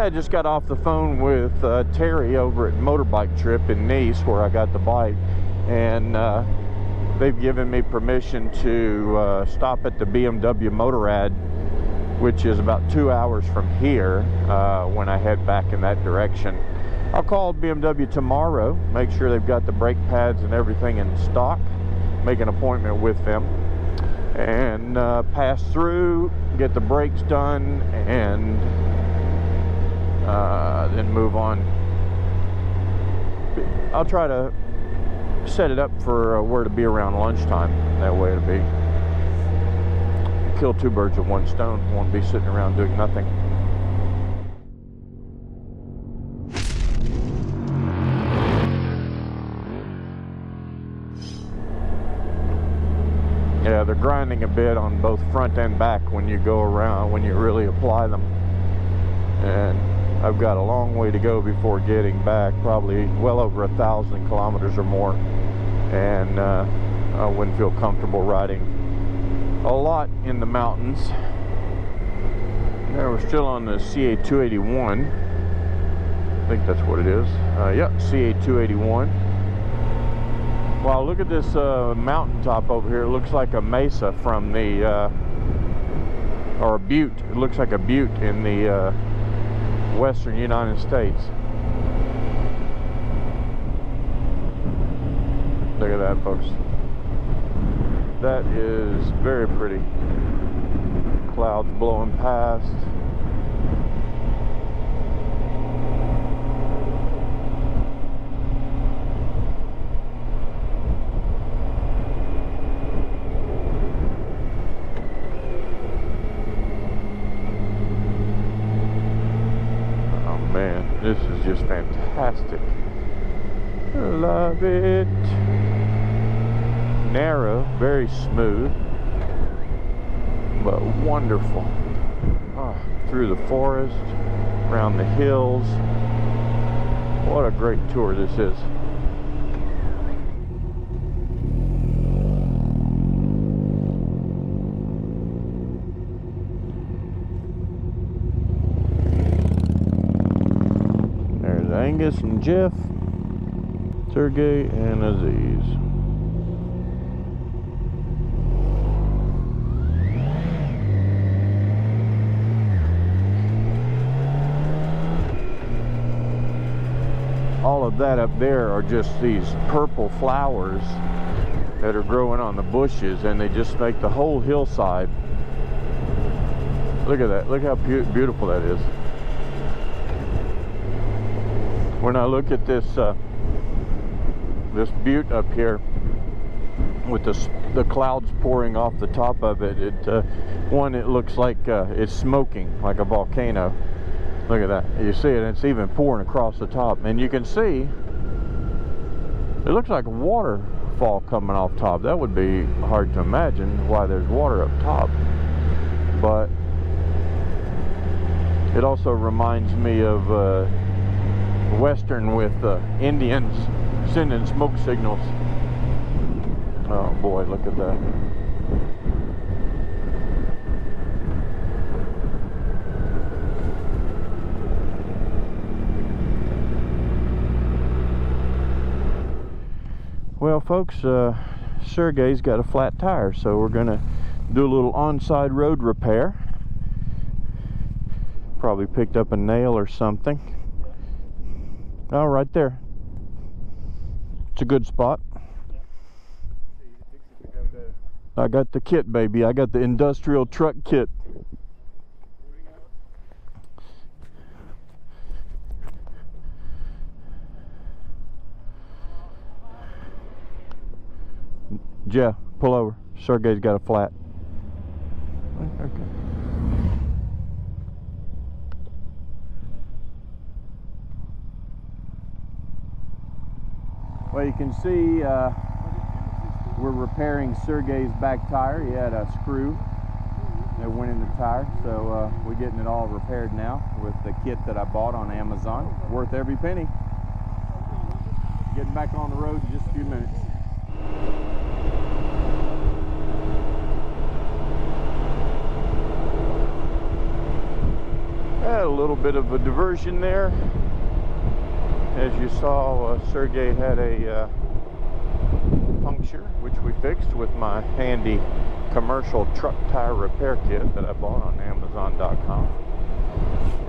I just got off the phone with Terry over at Motorbike Trip in Nice, where I got the bike, and they've given me permission to stop at the BMW Motorrad, which is about 2 hours from here when I head back in that direction. I'll call BMW tomorrow, make sure they've got the brake pads and everything in stock, make an appointment with them, and pass through, get the brakes done, and then move on. I'll try to set it up for where to be around lunchtime. That way it'll be kill two birds with one stone. Won't be sitting around doing nothing. Yeah, they're grinding a bit on both front and back when you go around, when you really apply them. And I've got a long way to go before getting back, probably well over 1,000 kilometers or more. And I wouldn't feel comfortable riding a lot in the mountains. Now we're still on the CA 281. I think that's what it is. Yep, CA 281. Wow, look at this mountaintop over here. It looks like a mesa from the, or a butte. It looks like a butte in the western United States. Look at that, folks. That is very pretty. Clouds blowing past. This is just fantastic. Love it. Narrow, very smooth, but wonderful. Oh, through the forest, around the hills. What a great tour this is. Angus and Jeff, Sergey and Aziz. All of that up there are just these purple flowers that are growing on the bushes, and they just make the whole hillside. Look at that. Look how beautiful that is. When I look at this this butte up here with the clouds pouring off the top of it, it looks like it's smoking like a volcano. Look at that. You see it, and it's even pouring across the top, and you can see it looks like a waterfall coming off top. That would be hard to imagine why there's water up top, but it also reminds me of Western with Indians sending smoke signals. Oh boy, look at that. Well, folks, Sergey's got a flat tire, so we're gonna do a little on-side road repair. Probably picked up a nail or something. Oh, right there. It's a good spot. I got the kit, baby. I got the industrial truck kit. Jeff, pull over. Sergey's got a flat. Okay. Well, you can see we're repairing Sergey's back tire. He had a screw that went in the tire, so we're getting it all repaired now with the kit that I bought on Amazon. Worth every penny. Getting back on the road in just a few minutes. a little bit of a diversion there. As you saw, Sergey had a puncture, which we fixed with my handy commercial truck tire repair kit that I bought on Amazon.com.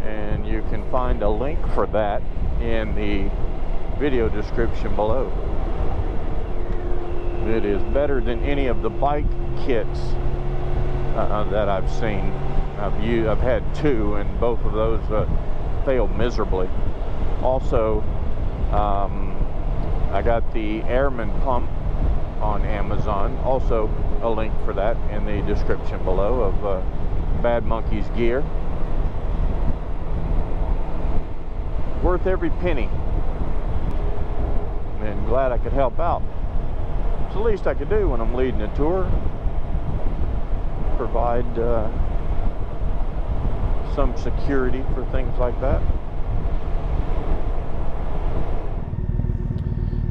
And you can find a link for that in the video description below. It is better than any of the bike kits that I've seen. I've had two, and both of those failed miserably. Also, I got the Airman pump on Amazon. Also, a link for that in the description below of Bad Monkey's gear. Worth every penny. And glad I could help out. It's the least I could do when I'm leading a tour. Provide some security for things like that.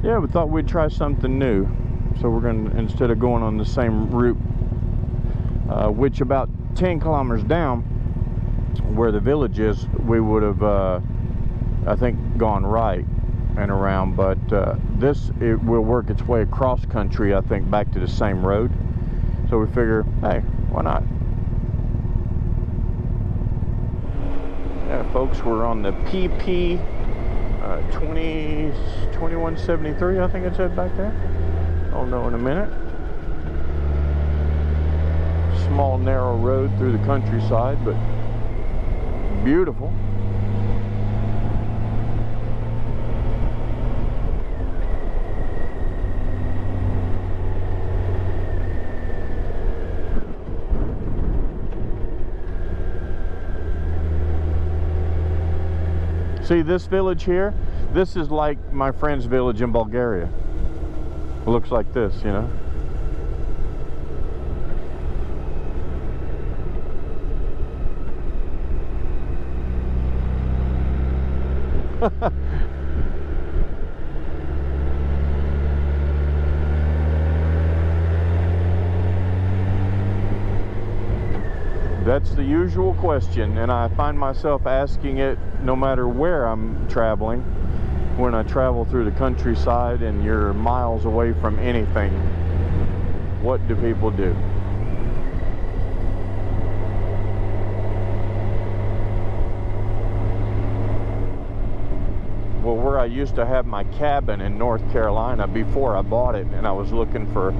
Yeah, we thought we'd try something new. So we're going to, instead of going on the same route, which about 10 kilometers down where the village is, we would have, I think, gone right and around. But it will work its way across country, I think, back to the same road. So we figure, hey, why not? Yeah, folks, we're on the PP 2173, I think it said back there. I'll know in a minute. Small, narrow road through the countryside, but beautiful. See this village here? This is like my friend's village in Bulgaria. It looks like this, you know. That's the usual question, and I find myself asking it no matter where I'm traveling. When I travel through the countryside and you're miles away from anything, what do people do? Well, where I used to have my cabin in North Carolina before I bought it, and I was looking for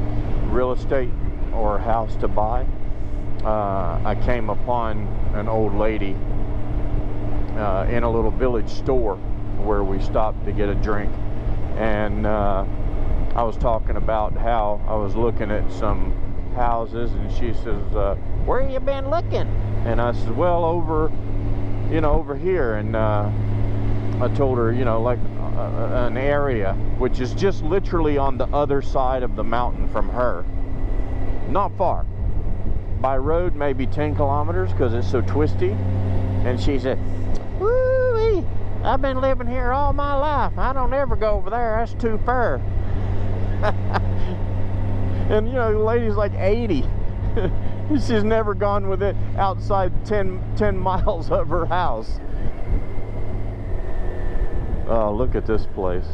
real estate or a house to buy, I came upon an old lady in a little village store where we stopped to get a drink, and I was talking about how I was looking at some houses, and she says, where you been looking? And I said, well, over here. And I told her, like an area which is just literally on the other side of the mountain from her, not far. By road, maybe 10 kilometers because it's so twisty. And she said, woo-wee, I've been living here all my life. I don't ever go over there. That's too far. And the lady's like 80. She's never gone with it outside 10 miles of her house. Oh, look at this place.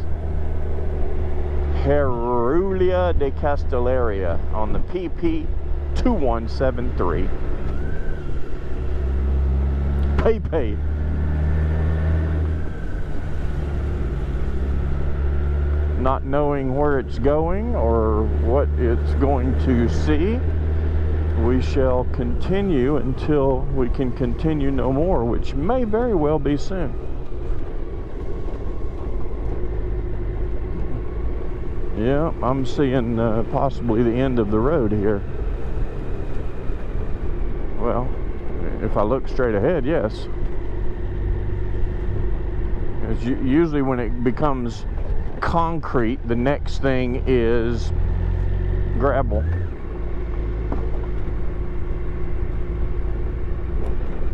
Herulia de Castellaria on the PP 2173. Pay. Not knowing where it's going or what it's going to see, we shall continue until we can continue no more, which may very well be soon. Yeah, I'm seeing possibly the end of the road here. Well, if I look straight ahead, yes. Usually when it becomes concrete, the next thing is gravel.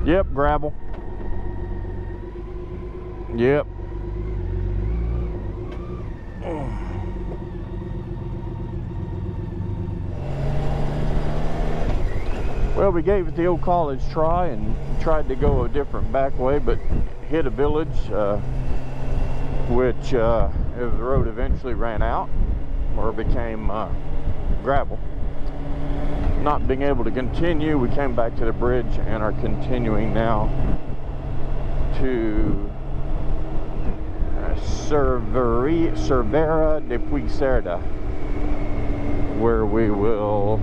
Yep, gravel. Yep. Well, we gave it the old college try and tried to go a different back way, but hit a village, which the road eventually ran out or became gravel. Not being able to continue, we came back to the bridge and are continuing now to Cervera de Pyrenees, where we will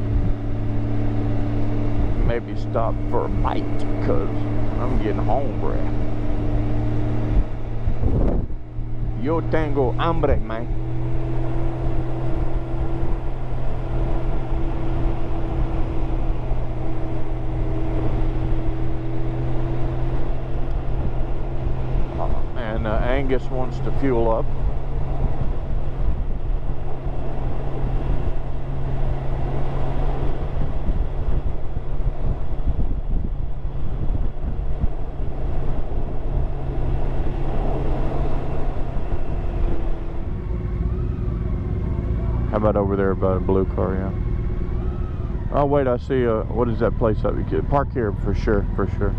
maybe stop for a bite because I'm getting hungry. Yo tengo hambre, man. And Angus wants to fuel up. How about over there by a blue car, yeah. Oh wait, I see what is that place up? You could park here for sure, for sure.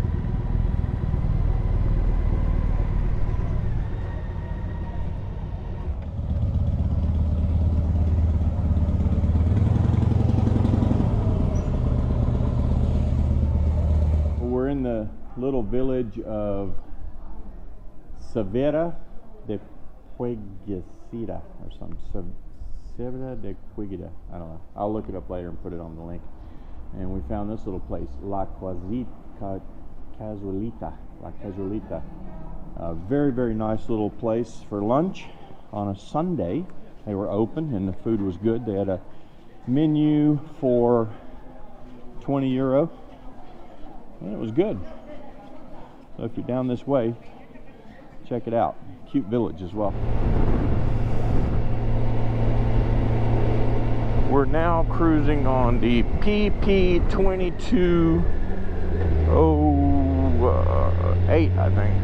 We're in the little village of Cervera de Pyrenees or something. Cervera de Pyrenees. I don't know. I'll look it up later and put it on the link. And we found this little place, La Casualita. Very, very nice little place for lunch on a Sunday. They were open and the food was good. They had a menu for 20 euro. And it was good. So if you're down this way, check it out. Cute village as well. We're now cruising on the PP 2208, I think.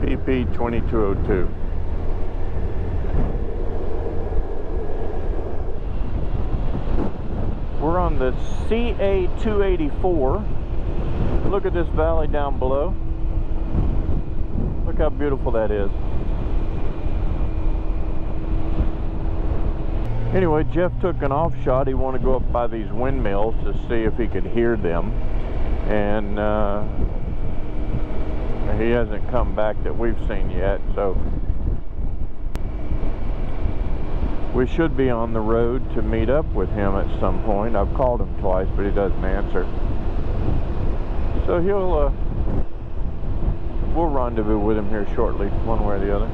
PP 2202. We're on the CA 284. Look at this valley down below. Look how beautiful that is. Anyway, Jeff took an off shot. He wanted to go up by these windmills to see if he could hear them. And he hasn't come back that we've seen yet, so we should be on the road to meet up with him at some point. I've called him twice, but he doesn't answer. So we'll rendezvous with him here shortly, one way or the other.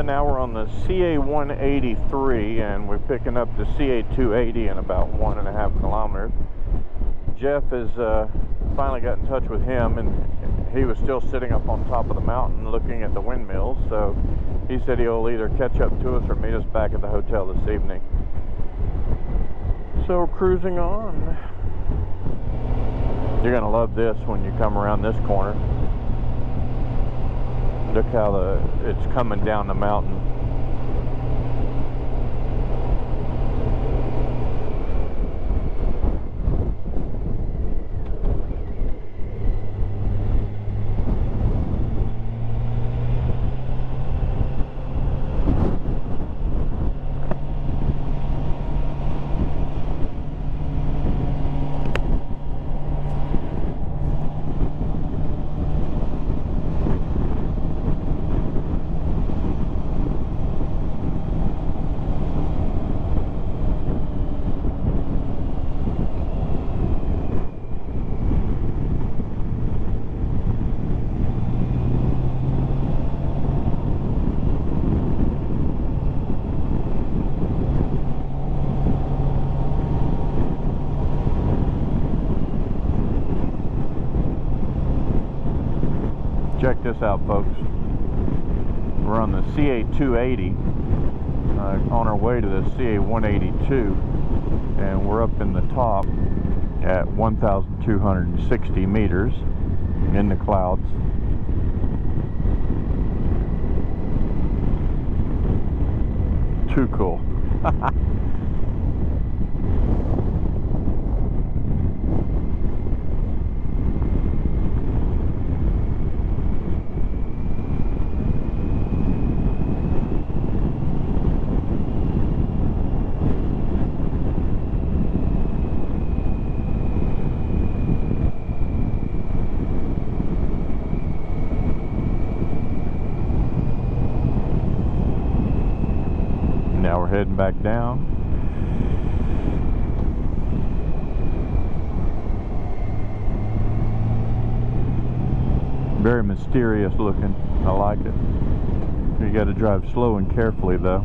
Now we're on the CA 183 and we're picking up the CA 280 in about 1.5 kilometers. Jeff has finally got in touch with him, and he was still sitting up on top of the mountain looking at the windmills, so he said he'll either catch up to us or meet us back at the hotel this evening. So we're cruising on. You're gonna love this when you come around this corner. Look how it's coming down the mountain. Check this out, folks. We're on the CA 280 on our way to the CA 182, and we're up in the top at 1,260 meters in the clouds. Too cool. Now we're heading back down. Very mysterious looking. I like it. You got to drive slow and carefully though.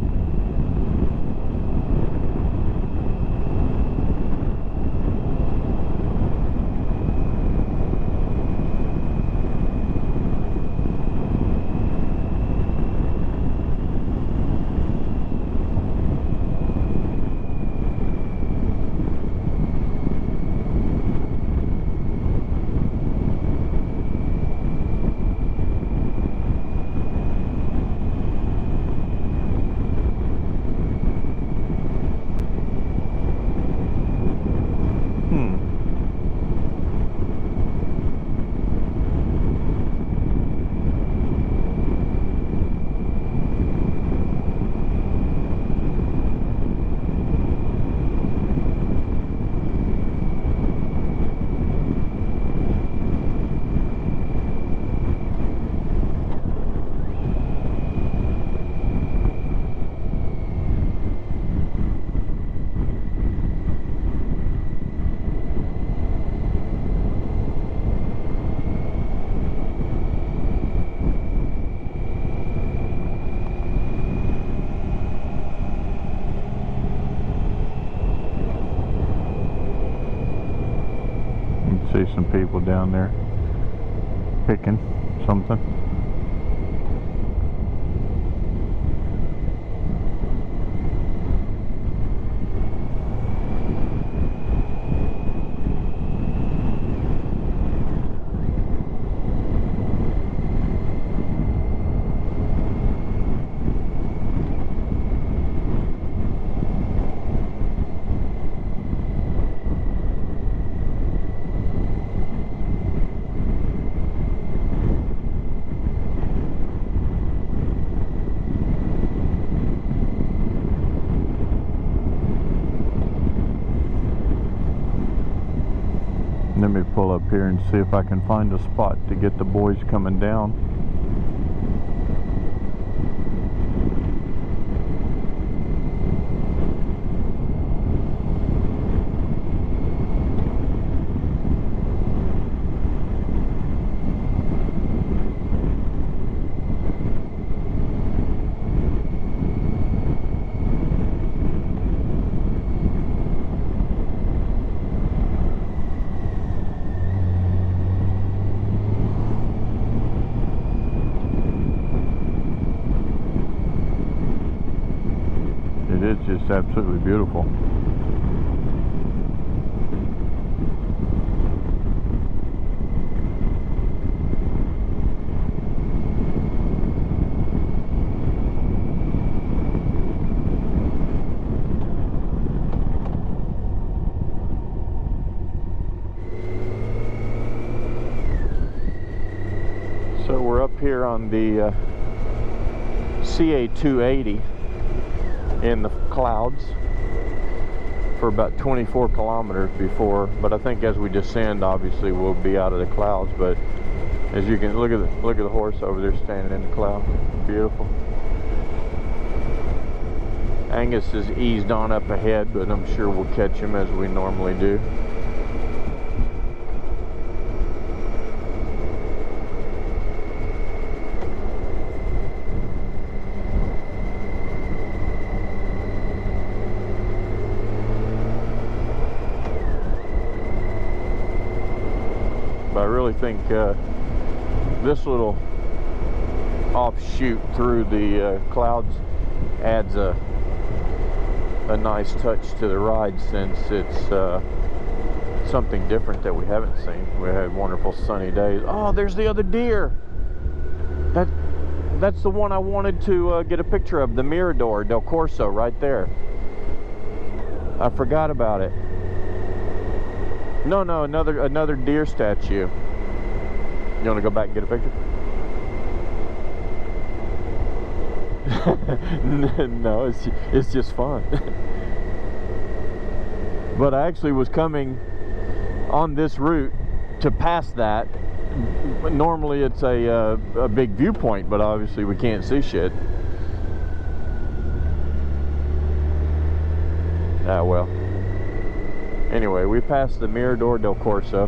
See some people down there picking something. Let me pull up here and see if I can find a spot to get the boys coming down. It's just absolutely beautiful. So we're up here on the CA 280 in the clouds for about 24 kilometers before, but I think as we descend, obviously we'll be out of the clouds. But as you can look at the horse over there standing in the cloud. Beautiful. Angus is eased on up ahead, but I'm sure we'll catch him as we normally do. But I really think this little offshoot through the clouds adds a nice touch to the ride, since it's something different that we haven't seen. We had wonderful sunny days. Oh, there's the other deer. That's the one I wanted to get a picture of, the Mirador del Corso right there. I forgot about it. No, another deer statue. You want to go back and get a picture? No, it's just fun. But I actually was coming on this route to pass that. Normally it's a big viewpoint, but obviously we can't see shit. Ah, well. Anyway, we passed the Mirador del Corso.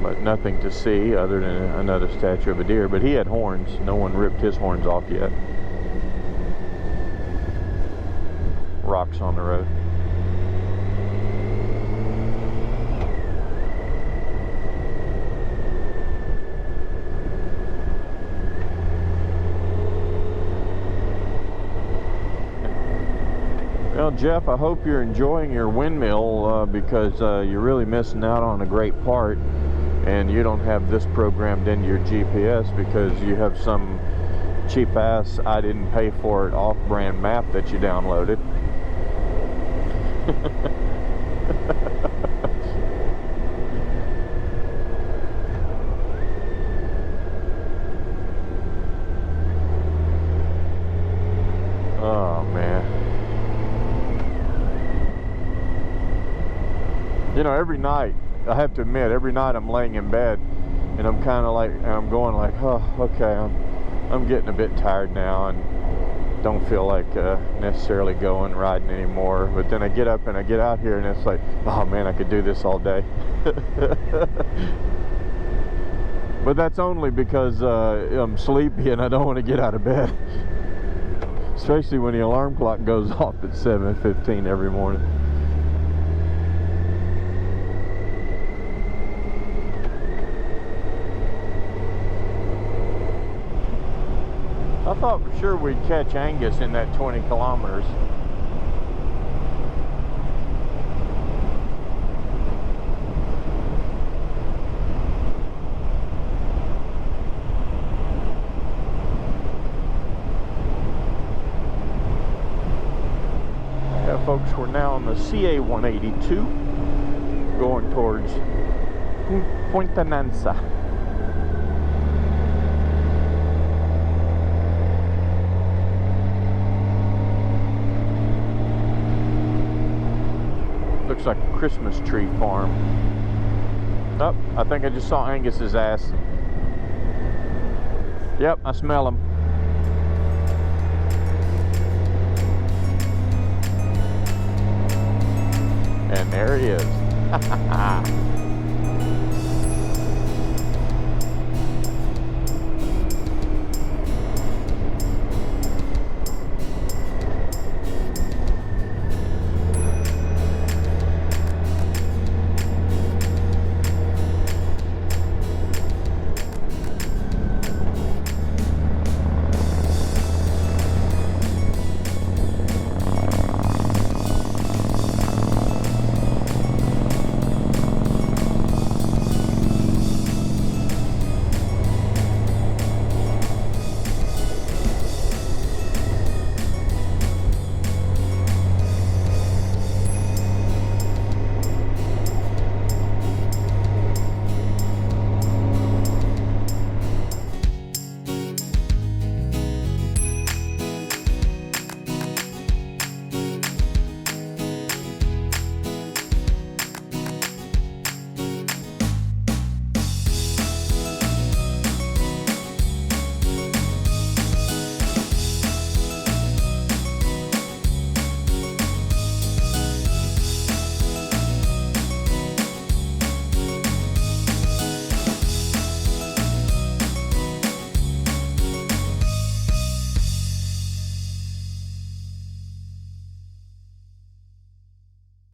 But nothing to see other than another statue of a deer. But he had horns. No one ripped his horns off yet. Rocks on the road. Well, Jeff, I hope you're enjoying your windmill because you're really missing out on a great part, and you don't have this programmed into your GPS because you have some cheap ass I didn't pay for it off-brand map that you downloaded. Oh man. You know, every night, I have to admit, every night I'm laying in bed and I'm kind of like, I'm going like, oh, okay, I'm getting a bit tired now and don't feel like necessarily going riding anymore. But then I get up and I get out here and it's like, oh man, I could do this all day. But that's only because I'm sleepy and I don't want to get out of bed. Especially when the alarm clock goes off at 7:15 every morning. I thought for sure we'd catch Angus in that 20 kilometers. Yeah, folks, we're now on the CA 182 going towards Pointananza. Looks like a Christmas tree farm. Oh, I think I just saw Angus's ass. Yep, I smell him. And there he is.